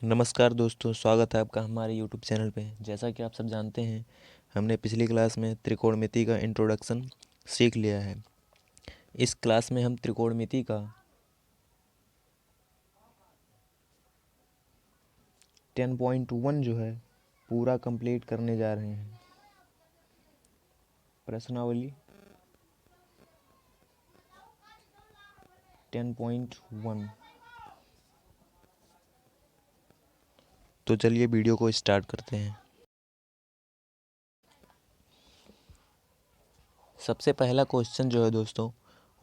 नमस्कार दोस्तों, स्वागत है आपका हमारे यूट्यूब चैनल पे। जैसा कि आप सब जानते हैं, हमने पिछली क्लास में त्रिकोणमिति का इंट्रोडक्शन सीख लिया है। इस क्लास में हम त्रिकोणमिति का 10.1 जो है पूरा कंप्लीट करने जा रहे हैं। प्रश्नावली 10.1। तो चलिए वीडियो को स्टार्ट करते हैं। सबसे पहला क्वेश्चन जो है दोस्तों,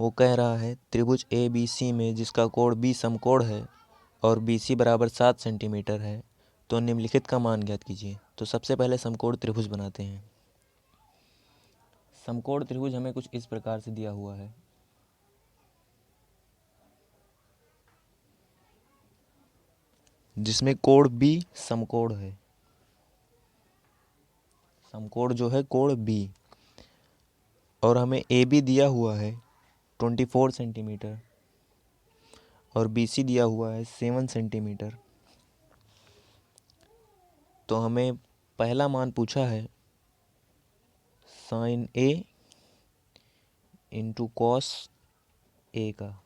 वो कह रहा है त्रिभुज ए बी सी में जिसका कोण बी समकोण है और बी सी बराबर 7 सेंटीमीटर है, तो निम्नलिखित का मान ज्ञात कीजिए। तो सबसे पहले समकोण त्रिभुज बनाते हैं। समकोण त्रिभुज हमें कुछ इस प्रकार से दिया हुआ है। जिसमें कोण बी समकोण है। समकोण जो है कोण बी, और हमें ए बी दिया हुआ है 24 सेंटीमीटर और बी सी दिया हुआ है 7 सेंटीमीटर। तो हमें पहला मान पूछा है sign A into cos A का।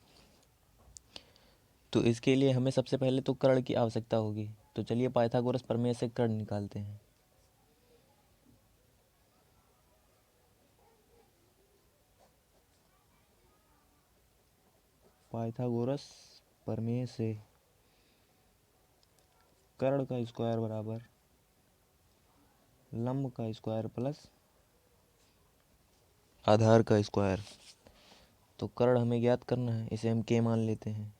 तो इसके लिए हमें सबसे पहले तो कर्ण की आवश्यकता होगी। तो चलिए पाइथागोरस प्रमेय से कर्ण निकालते हैं। पाइथागोरस प्रमेय से कर्ण का स्क्वायर बराबर लंब का स्क्वायर प्लस आधार का स्क्वायर। तो कर्ण हमें ज्ञात करना है, इसे हम के मान लेते हैं।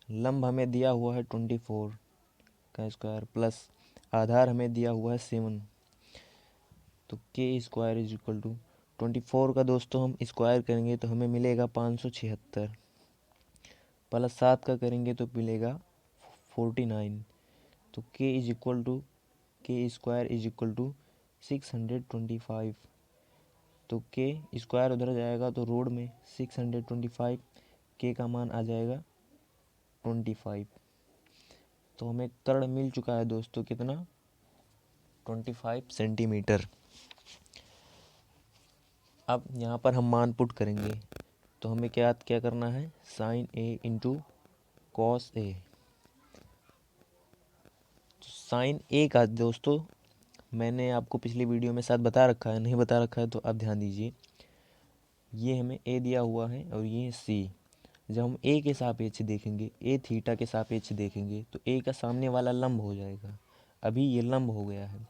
लंब हमें दिया हुआ है 24 का स्क्वायर प्लस आधार हमें दिया हुआ है 7। तो के स्क्वायर इज इक्वल टू 24 का दोस्तों हम स्क्वायर करेंगे तो हमें मिलेगा 576, प्लस 7 का करेंगे तो मिलेगा 49। तो के इज इक्वल टू के स्क्वायर इज इक्वल टू 625। तो के स्क्वायर उधर जाएगा तो रोड में 625, के का मान आ जाएगा 25। तो हमें कर्ण मिल चुका है दोस्तों, कितना 25 सेंटीमीटर। अब यहाँ पर हम मान पुट करेंगे तो हमें क्या करना है, sign A into cos A. तो साइन ए का दोस्तों मैंने आपको पिछली वीडियो में शायद बता रखा है, नहीं बता रखा है तो आप ध्यान दीजिए। ये हमें ए दिया हुआ है और ये सी। जब हम ए के सापेक्ष देखेंगे, ए थीटा के सापेक्ष देखेंगे, तो ए का सामने वाला लंब हो जाएगा। अभी ये लंब हो गया है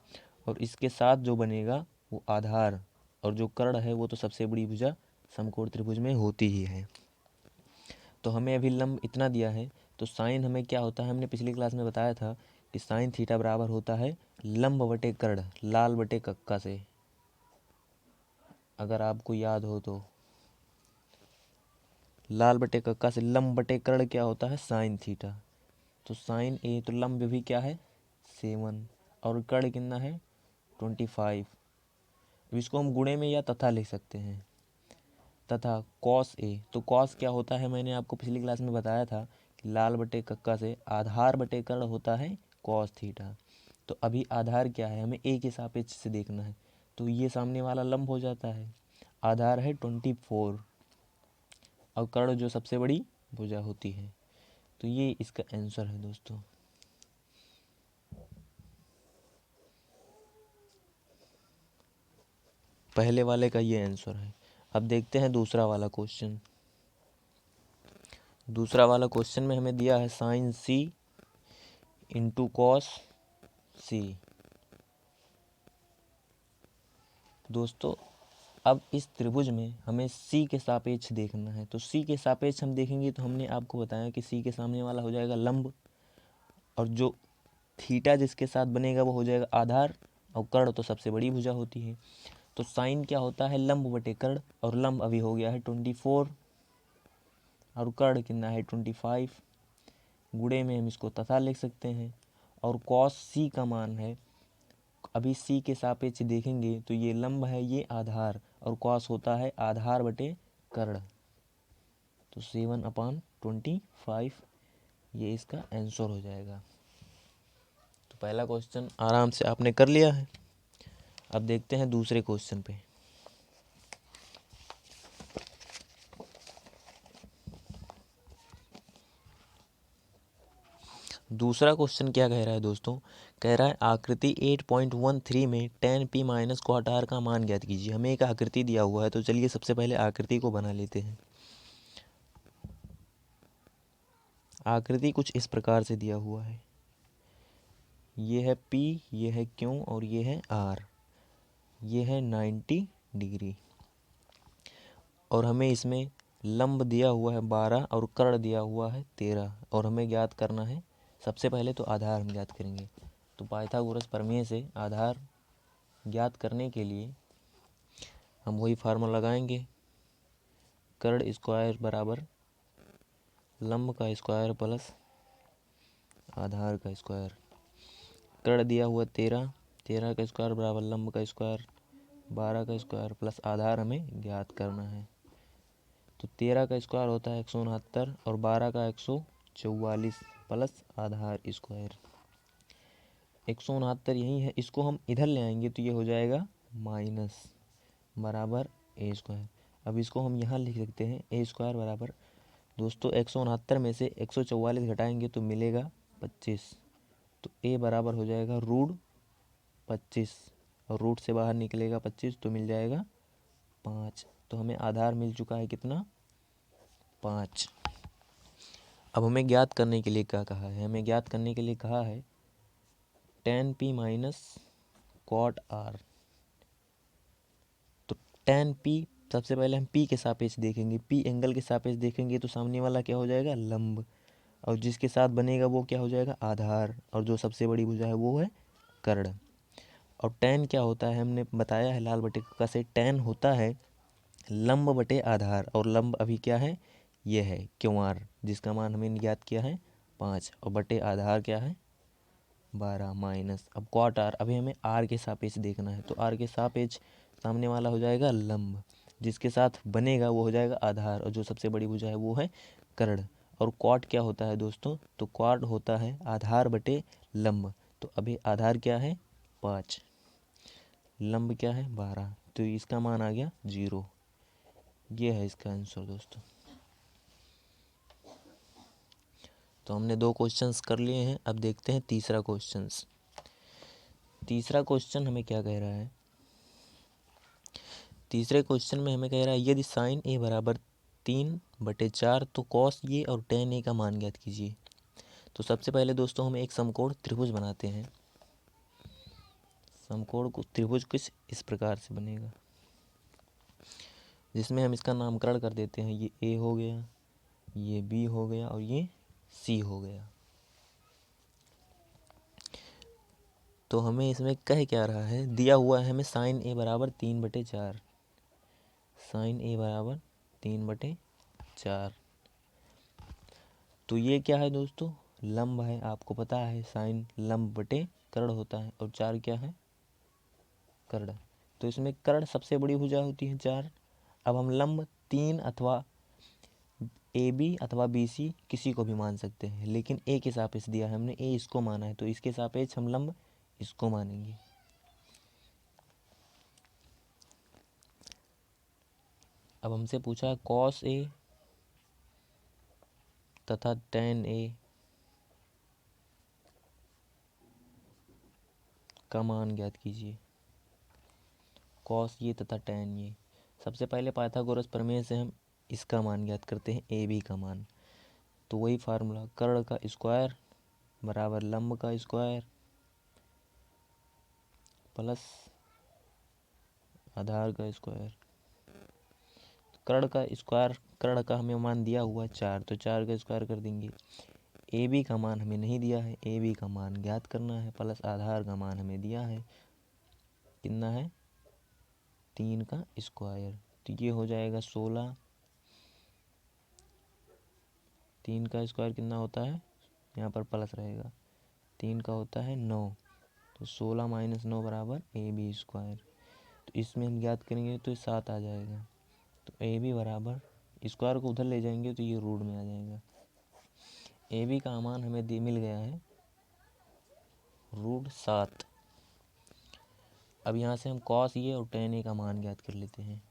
और इसके साथ जो बनेगा वो आधार, और जो कर्ण है वो तो सबसे बड़ी भुजा समकोण त्रिभुज में होती ही है। तो हमें अभी लंब इतना दिया है। तो साइन हमें क्या होता है, हमने पिछली क्लास में बताया था कि साइन थीटा बराबर होता है लंब बटे कर्ण, लाल बटे कक्का से, अगर आपको याद हो तो। लाल बटे कक्का से लंब बटे कर्ण क्या होता है, साइन थीटा। तो साइन ए, तो लंब भी क्या है 7 और कर्ण कितना है 25। इसको हम गुणे में या तथा लिख सकते हैं। तथा कॉस ए, तो कॉस क्या होता है, मैंने आपको पिछली क्लास में बताया था कि लाल बटे कक्का से आधार बटे कर्ण होता है कॉस थीटा। तो अभी आधार क्या है, हमें ए के सापेक्ष से देखना है। तो ये सामने वाला लंब हो जाता है। आधार है 24 और कर्ण जो सबसे बड़ी भुजा होती है। तो ये इसका आंसर है दोस्तों। पहले वाले का ये आंसर है। अब देखते हैं दूसरा वाला क्वेश्चन। दूसरा वाला क्वेश्चन में हमें दिया है साइन सी इंटू कॉस सी। दोस्तों अब इस त्रिभुज में हमें सी के सापेक्ष देखना है। तो सी के सापेक्ष हम देखेंगे तो हमने आपको बताया कि सी के सामने वाला हो जाएगा लंब, और जो थीटा जिसके साथ बनेगा वो हो जाएगा आधार, और कर्ण तो सबसे बड़ी भुजा होती है। तो साइन क्या होता है, लंब बटे कर्ण, और लंब अभी हो गया है 24 और कर्ण कितना है 25। गुणे में हम इसको तथा लिख सकते हैं। और कॉस सी का मान है, अभी सी के सापेक्ष देखेंगे तो ये लंब है, ये आधार, और कॉस होता है आधार बटे कर्ण। तो 7/25 ये इसका आंसर हो जाएगा। पहला क्वेश्चन आराम से आपने कर लिया है। अब देखते हैं दूसरे क्वेश्चन पे। दूसरा क्वेश्चन क्या कह रहा है दोस्तों, कह रहा है आकृति 8.13 में tan p minus cot r का मान ज्ञात कीजिए। हमें एक आकृति दिया हुआ है, तो चलिए सबसे पहले आकृति को बना लेते हैं। आकृति कुछ इस प्रकार से दिया हुआ है, ये है p, ये है q और ये है r, ये है 90 डिग्री। और हमें इसमें लंब दिया हुआ है 12 और कर्ण दिया हुआ है 13, और हमें ज्ञात करना है। सबसे पहले तो आधार हम ज्ञात करेंगे। तो पाइथागोरस प्रमेय से आधार ज्ञात करने के लिए हम वही फार्मूला लगाएंगे, कर्ण स्क्वायर बराबर लंब का स्क्वायर प्लस आधार का स्क्वायर। कर्ण दिया हुआ 13, 13 का स्क्वायर बराबर लंब का स्क्वायर 12 का स्क्वायर प्लस आधार हमें ज्ञात करना है। तो 13 का स्क्वायर होता है 169 और 12 का 144 प्लस आधार स्क्वायर। 169 यही है, इसको हम इधर ले आएंगे तो ये हो जाएगा माइनस बराबर ए स्क्वायर। अब इसको हम यहाँ लिख सकते हैं, ए स्क्वायर बराबर दोस्तों 169 में से 144 घटाएंगे तो मिलेगा 25, तो ए बराबर हो जाएगा रूट 25 और रूट से बाहर निकलेगा 25 तो मिल जाएगा 5। तो हमें आधार मिल चुका है कितना, 5। अब हमें ज्ञात करने के लिए क्या कहा है, हमें ज्ञात करने के लिए कहा है tan p minus cot r। तो tan p सबसे पहले हम p के सापेक्ष देखेंगे, p एंगल के सापेक्ष देखेंगे तो सामने वाला क्या हो जाएगा, लंब, और जिसके साथ बनेगा वो क्या हो जाएगा, आधार, और जो सबसे बड़ी भुजा है वो है कर्ण। और tan क्या होता है, हमने बताया है लाल बटे का से, tan होता है लंब बटे आधार, और लंब अभी क्या है, ये है QR, जिसका मान हमें ज्ञात किया है 5, और बटे आधार क्या है 12 माइनस। अब cot r अभी हमें r के सापेक्ष देखना है, तो r के सापेक्ष सामने वाला हो जाएगा लंब, जिसके साथ बनेगा वो हो जाएगा आधार, और जो सबसे बड़ी भुजा है वो है कर्ण। और cot क्या होता है दोस्तों, तो cot होता है आधार बटे लंब। तो अभी आधार क्या है 5, लंब क्या है 12, तो इसका मान आ गया 0। ये है इसका आंसर दोस्तों। तो हमने 2 क्वेश्चंस कर लिए हैं। अब देखते हैं तीसरा क्वेश्चंस। तीसरा क्वेश्चन हमें क्या कह रहा है, तीसरे क्वेश्चन में हमें कह रहा है यदि साइन ए बराबर 3/4 तो कॉस ए और टेन ए का मान ज्ञात कीजिए। तो सबसे पहले दोस्तों हम एक समकोण त्रिभुज बनाते हैं। समकोण को त्रिभुज कुछ इस प्रकार से बनेगा, जिसमें हम इसका नामकरण कर देते हैं, ये ए हो गया, ये बी हो गया और ये सी हो गया। तो हमें इसमें कह क्या रहा है, दिया हुआ है हमें साइन ए बराबर 3/4, साइन ए बराबर 3/4। तो ये क्या है दोस्तों, लंब है, आपको पता है साइन लंब बटे कर्ण होता है, और 4 क्या है कर्ण। तो इसमें कर्ण सबसे बड़ी भुजा होती है 4। अब हम लंब 3 अथवा ए बी अथवा बी सी किसी को भी मान सकते हैं, लेकिन ए के सापेक्ष दिया है, हमने ए इसको माना है, तो इसके सापेक्ष हम लंब इसको मानेंगे। अब हमसे पूछा कॉस ए तथा टेन ए का मान ज्ञात कीजिए, कॉस ये तथा टेन ये। सबसे पहले पाइथागोरस प्रमेय से हम इसका मान ज्ञात करते हैं, ए बी का मान। तो वही फार्मूला, कर्ण का स्क्वायर बराबर लंब का स्क्वायर प्लस आधार का स्क्वायर। कर्ण का स्क्वायर, कर्ण का हमें मान दिया हुआ है 4, तो 4 का स्क्वायर कर देंगे। ए बी का मान हमें नहीं दिया है, ए बी का मान ज्ञात करना है, प्लस आधार का मान हमें दिया है, कितना है 3 का स्क्वायर। तो ये हो जाएगा 16, 3 का स्क्वायर कितना होता है, यहाँ पर प्लस रहेगा, 3 का होता है 9, तो 16 माइनस 9 बराबर ए बी स्क्वायर। तो इसमें हम ज्ञात करेंगे तो 7 आ जाएगा। तो ए बी बराबर, स्क्वायर को उधर ले जाएंगे तो ये रूट में आ जाएगा। ए बी का मान हमें मिल गया है √7। अब यहाँ से हम cos ये और tan a का मान ज्ञात कर लेते हैं।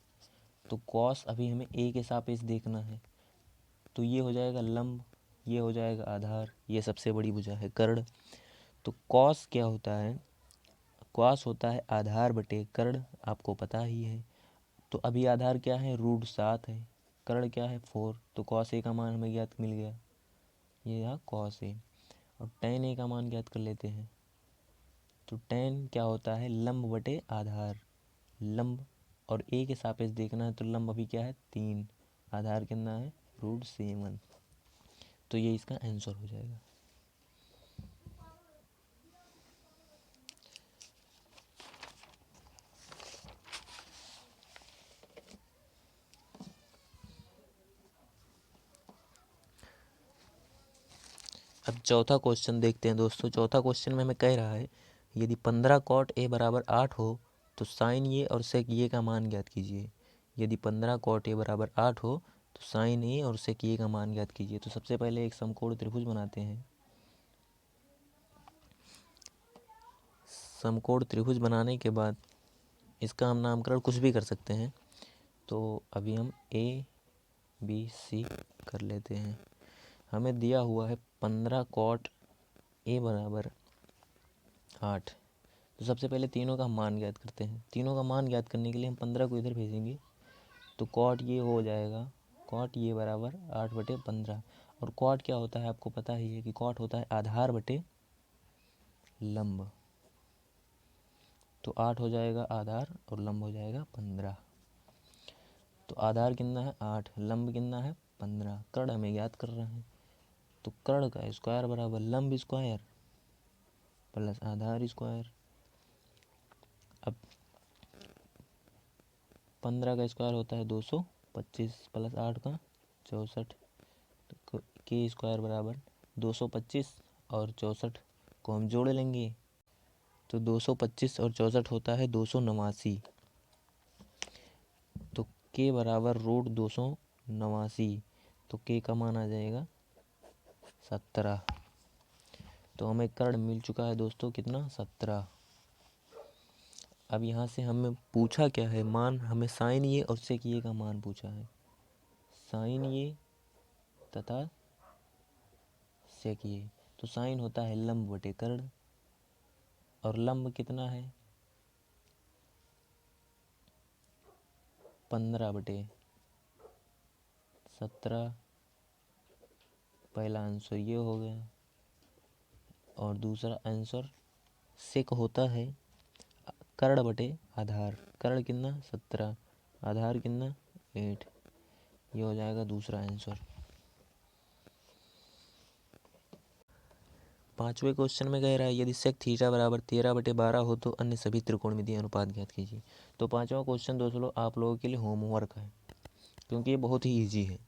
तो cos अभी हमें a के सापेक्ष देखना है, तो ये हो जाएगा लंब, ये हो जाएगा आधार, ये सबसे बड़ी भुजा है कर्ण। तो cos क्या होता है, cos होता है आधार बटे कर्ण, आपको पता ही है। तो अभी आधार क्या है, √7 है, कर्ण क्या है 4, तो cos a का मान हमें ज्ञात मिल गया, ये यहाँ cos a। और tan a का मान ज्ञात कर लेते हैं। तो tan क्या होता है, लंब बटे आधार, लंब और a के सापेक्ष देखना है, तो लंब अभी क्या है 3, आधार कितना है √7। तो ये इसका आंसर हो जाएगा। अब चौथा क्वेश्चन देखते हैं दोस्तों। चौथा क्वेश्चन में हमें कह रहा है यदि 15 cot a बराबर 8 हो तो साइन ये और सेक ये का मान ज्ञात कीजिए। यदि 15 cot a बराबर 8 हो तो साइन ए और सेक ये का मान ज्ञात कीजिए। तो सबसे पहले एक समकोण त्रिभुज बनाते हैं। समकोण त्रिभुज बनाने के बाद इसका हम नामकरण कुछ भी कर सकते हैं। तो अभी हम ए बी सी कर लेते हैं। हमें दिया हुआ है 15 cot a बराबर 8। तो सबसे पहले तीनों का मान ज्ञात करते हैं। तीनों का मान ज्ञात करने के लिए हम 15 को इधर भेजेंगे, तो cot ये हो जाएगा, cot ये बराबर 8/15। और cot क्या होता है आपको पता ही है कि cot होता है आधार बटे लंब। तो 8 हो जाएगा आधार और लंब हो जाएगा 15। तो आधार कितना है 8, लंब कितना है 15, कर्ण हमें ज्ञात कर रहे हैं। तो कर्ण का स्क्वायर बराबर लंब स्क्वायर प्लस आधार स्क्वायर। अब 15 का स्क्वायर होता है 225 प्लस 8 का 64, तो के स्क्वायर बराबर 225 और 64 को हम जोड़ लेंगे, तो 225 और 64 होता है 289। तो के बराबर √289, तो के का मान आ जाएगा 17। तो हमें कर्ण मिल चुका है दोस्तों कितना 17। अब यहाँ से हमें पूछा क्या है मान, हमें साइन ये और सेक ये का मान पूछा है। साइन ये तथा सेक ये, तो साइन होता है लंब बटे कर्ण और लंब कितना है 15/17। पहला आंसर ये हो गया। और दूसरा आंसर सेक होता है कर्ण बटे आधार, कर्ण कितना 17, आधार कितना 8। ये हो जाएगा दूसरा आंसर। पांचवें क्वेश्चन में कह रहा है यदि सेक थीटा बराबर 13/12 हो तो अन्य सभी त्रिकोणमितीय अनुपात ज्ञात कीजिए। तो पांचवा क्वेश्चन दोस्तों आप लोगों के लिए होमवर्क है, क्योंकि ये बहुत ही इजी है।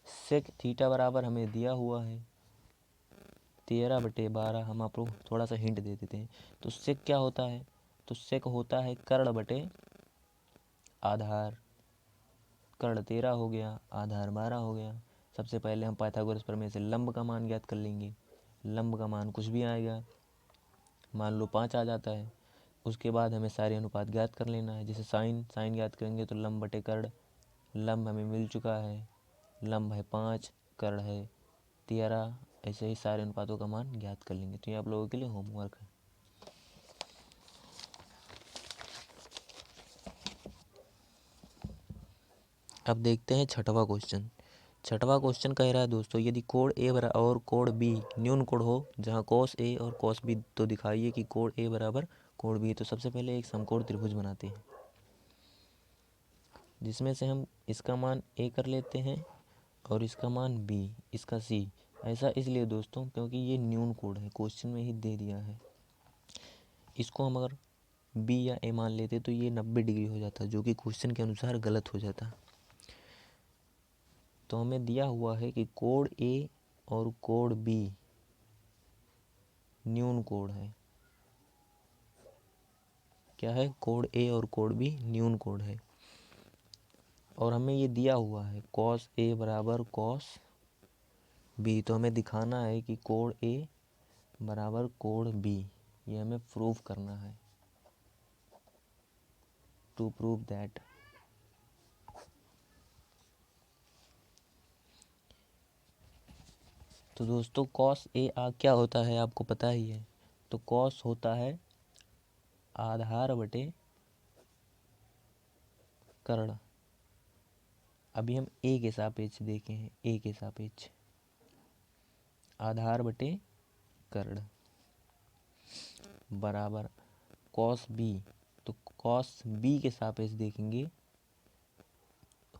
सेक थीटा बराबर हमें दिया हुआ है 13/12। हम आप लोग थोड़ा सा हिंट दे देते हैं। तो सेक क्या होता है, तो सेक होता है कर्ण बटे आधार। कर्ण 13 हो गया, आधार 12 हो गया। सबसे पहले हम पाइथागोरस प्रमेय से लंब का मान ज्ञात कर लेंगे। लंब का मान कुछ भी आएगा, मान लो 5 आ जाता है। उसके बाद हमें सारे अनुपात ज्ञात कर लेना है। जैसे साइन ज्ञात करेंगे तो लंब बटे कर्ण, लंब हमें मिल चुका है, लंब है 5, कर्ण है 13। ऐसे ही सारे अनुपातों का मान ज्ञात कर लेंगे। तो ये आप लोगों के लिए होमवर्क है। अब देखते हैं छठवां क्वेश्चन। छठवां क्वेश्चन कह रहा है दोस्तों यदि कोण ए और कोण बी न्यून कोण हो, जहाँ cos ए और cos बी, तो दिखाइए कि कोण ए बराबर कोण बी। तो सबसे पहले एक समकोण त्रिभुज बनाते हैं, जिसमें से हम इसका मान ए कर लेते हैं और इसका मान बी, इसका सी। ऐसा इसलिए दोस्तों क्योंकि ये न्यून कोण है, क्वेश्चन में ही दे दिया है। इसको हम अगर बी या ए मान लेते तो ये 90 डिग्री हो जाता, जो कि क्वेश्चन के अनुसार गलत हो जाता। तो हमें दिया हुआ है कि कोण ए और कोण बी न्यून कोण है। क्या है, कोण ए और कोण बी न्यून कोण है। और हमें ये दिया हुआ है cos ए बराबर cos बी। तो हमें दिखाना है कि कोण ए बराबर कोण बी, ये हमें प्रूव करना है, टू प्रूव दैट। तो दोस्तों कॉस ए क्या होता है आपको पता ही है। तो कॉस होता है आधार बटे कर्ण। अभी हम ए के सापेक्ष देखे हैं, ए के सापेक्ष आधार बटे कर्ण बराबर कॉस बी। तो कॉस बी के सापेक्ष देखेंगे,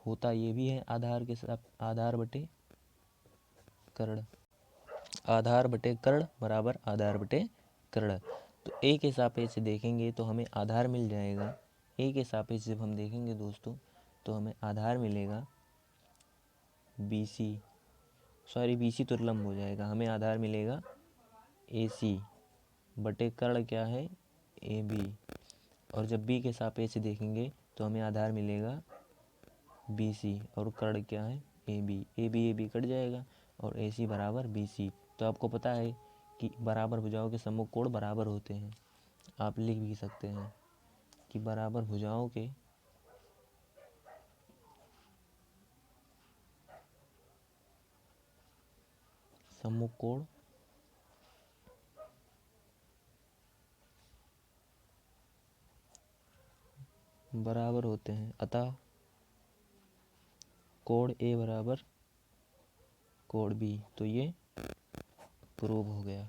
होता ये भी है आधार बटे कर्ण। आधार बटे कर्ण बराबर आधार बटे कर्ण। तो ए के सापेक्ष देखेंगे तो हमें आधार मिल जाएगा। ए के सापेक्ष जब हम देखेंगे दोस्तों तो हमें आधार मिलेगा BC, सॉरी BC तो लंब हो जाएगा, हमें आधार मिलेगा AC बटे कर्ण क्या है AB। और जब B के सापेक्ष देखेंगे तो हमें आधार मिलेगा BC और कर्ण क्या है AB। AB कट जाएगा और AC बराबर BC। तो आपको पता है कि बराबर भुजाओं के सम्मुख कोण बराबर होते हैं। आप लिख भी सकते हैं कि बराबर भुजाओं के सम्मुख कोण बराबर होते हैं, अतः कोण A बराबर कोण B। तो ये प्रूव हो गया।